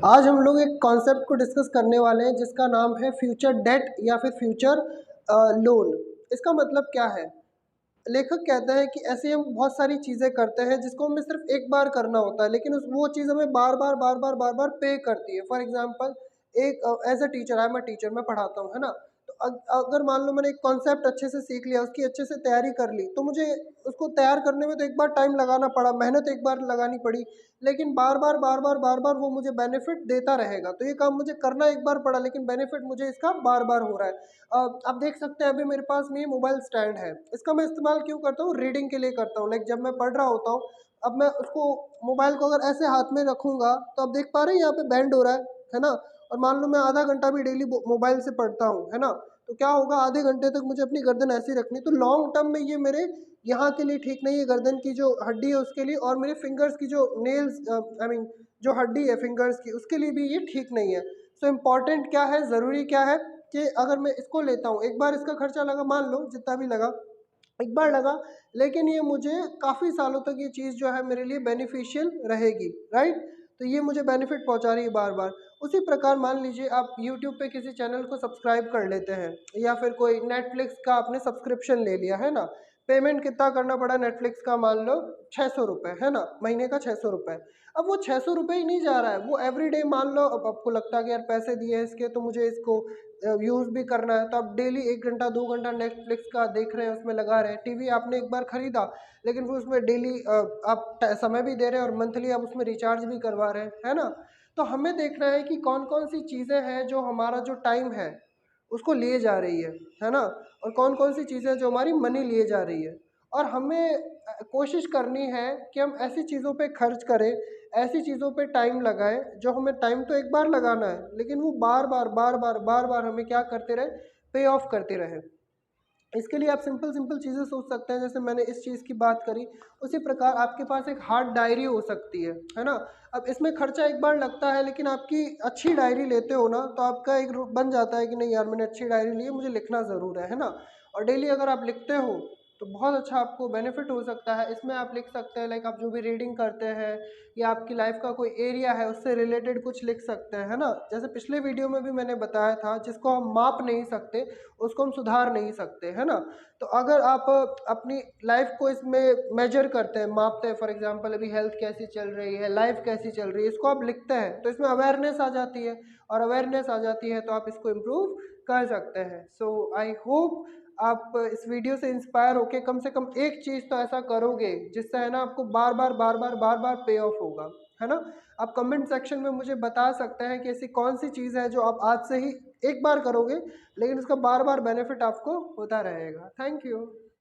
आज हम लोग एक कॉन्सेप्ट को डिस्कस करने वाले हैं जिसका नाम है फ्यूचर डेट या फिर फ्यूचर लोन। इसका मतलब क्या है? लेखक कहते हैं कि ऐसे हम बहुत सारी चीज़ें करते हैं जिसको हमें सिर्फ एक बार करना होता है, लेकिन उस वो चीज़ हमें बार बार पे करती है। फॉर एग्जांपल, एक as a teacher, I am a teacher, मैं पढ़ाता हूँ, है ना। तो अगर मान लो मैंने एक कॉन्सेप्ट अच्छे से सीख लिया, उसकी अच्छे से तैयारी कर ली, तो मुझे उसको तैयार करने में तो एक बार टाइम लगाना पड़ा, मेहनत एक बार लगानी पड़ी, लेकिन बार बार वो मुझे बेनिफिट देता रहेगा। तो ये काम मुझे करना एक बार पड़ा, लेकिन बेनिफिट मुझे इसका बार बार हो रहा है। आप देख सकते हैं, अभी मेरे पास में ये मोबाइल स्टैंड है। इसका मैं इस्तेमाल क्यों करता हूँ? रीडिंग के लिए करता हूँ। लाइक जब मैं पढ़ रहा होता हूँ, अब मैं उसको मोबाइल को अगर ऐसे हाथ में रखूंगा तो आप देख पा रहे हैं यहाँ पे बैंड हो रहा है ना। और मान लो मैं आधा घंटा भी डेली मोबाइल से पढ़ता हूँ, है ना, तो क्या होगा, आधे घंटे तक मुझे अपनी गर्दन ऐसी रखनी। तो लॉन्ग टर्म में ये मेरे यहाँ के लिए ठीक नहीं है, गर्दन की जो हड्डी है उसके लिए, और मेरे फिंगर्स की जो नेल्स, आई मीन जो हड्डी है फिंगर्स की, उसके लिए भी ये ठीक नहीं है। सो इम्पॉर्टेंट क्या है, ज़रूरी क्या है कि अगर मैं इसको लेता हूँ, एक बार इसका खर्चा लगा, मान लो जितना भी लगा, एक बार लगा, लेकिन ये मुझे काफ़ी सालों तक ये चीज़ जो है मेरे लिए बेनिफिशियल रहेगी, राइट। तो ये मुझे बेनिफिट पहुंचा रही है बार बार। उसी प्रकार मान लीजिए आप यूट्यूब पे किसी चैनल को सब्सक्राइब कर लेते हैं, या फिर कोई नेटफ्लिक्स का आपने सब्सक्रिप्शन ले लिया, है ना। पेमेंट कितना करना पड़ा नेटफ्लिक्स का? मान लो 600 रुपये, है ना, महीने का 600 रुपये। अब वो 600 रुपये ही नहीं जा रहा है, वो एवरी डे, मान लो अब आपको लगता है कि यार पैसे दिए हैं इसके तो मुझे इसको यूज़ भी करना है, तो आप डेली 1 घंटा 2 घंटा नेटफ्लिक्स का देख रहे हैं, उसमें लगा रहे हैं। टीवी आपने एक बार खरीदा, लेकिन फिर उसमें डेली आप समय भी दे रहे हैं और मंथली आप उसमें रिचार्ज भी करवा रहे हैं, है ना। तो हमें देखना है कि कौन कौन सी चीज़ें हैं जो हमारा जो टाइम है उसको लिए जा रही है ना, और कौन कौन सी चीज़ें जो हमारी मनी लिए जा रही है। और हमें कोशिश करनी है कि हम ऐसी चीज़ों पे खर्च करें, ऐसी चीज़ों पे टाइम लगाएं, जो हमें टाइम तो एक बार लगाना है, लेकिन वो बार बार हमें क्या करते रहे, पे ऑफ करते रहे। इसके लिए आप सिंपल सिंपल चीज़ें सोच सकते हैं, जैसे मैंने इस चीज़ की बात करी, उसी प्रकार आपके पास एक हार्ड डायरी हो सकती है ना। अब इसमें खर्चा एक बार लगता है, लेकिन आपकी अच्छी डायरी लेते हो ना, तो आपका एक रूप बन जाता है कि नहीं यार, मैंने अच्छी डायरी ली है, मुझे लिखना ज़रूर है ना। और डेली अगर आप लिखते हो तो बहुत अच्छा आपको बेनिफिट हो सकता है। इसमें आप लिख सकते हैं, लाइक आप जो भी रीडिंग करते हैं, या आपकी लाइफ का कोई एरिया है उससे रिलेटेड कुछ लिख सकते हैं, है ना। जैसे पिछले वीडियो में भी मैंने बताया था, जिसको हम माप नहीं सकते उसको हम सुधार नहीं सकते, है ना। तो अगर आप अपनी लाइफ को इसमें मेजर करते हैं, मापते हैं, फॉर एग्जांपल अभी हेल्थ कैसी चल रही है, लाइफ कैसी चल रही है, इसको आप लिखते हैं, तो इसमें अवेयरनेस आ जाती है, और अवेयरनेस आ जाती है तो आप इसको इम्प्रूव कर सकते हैं। सो आई होप आप इस वीडियो से इंस्पायर होके कम से कम एक चीज़ तो ऐसा करोगे जिससे, है ना, आपको बार बार पे ऑफ होगा, है ना। आप कमेंट सेक्शन में मुझे बता सकते हैं कि ऐसी कौन सी चीज़ है जो आप आज से ही एक बार करोगे, लेकिन उसका बार बार बेनिफिट आपको होता रहेगा। Thank you.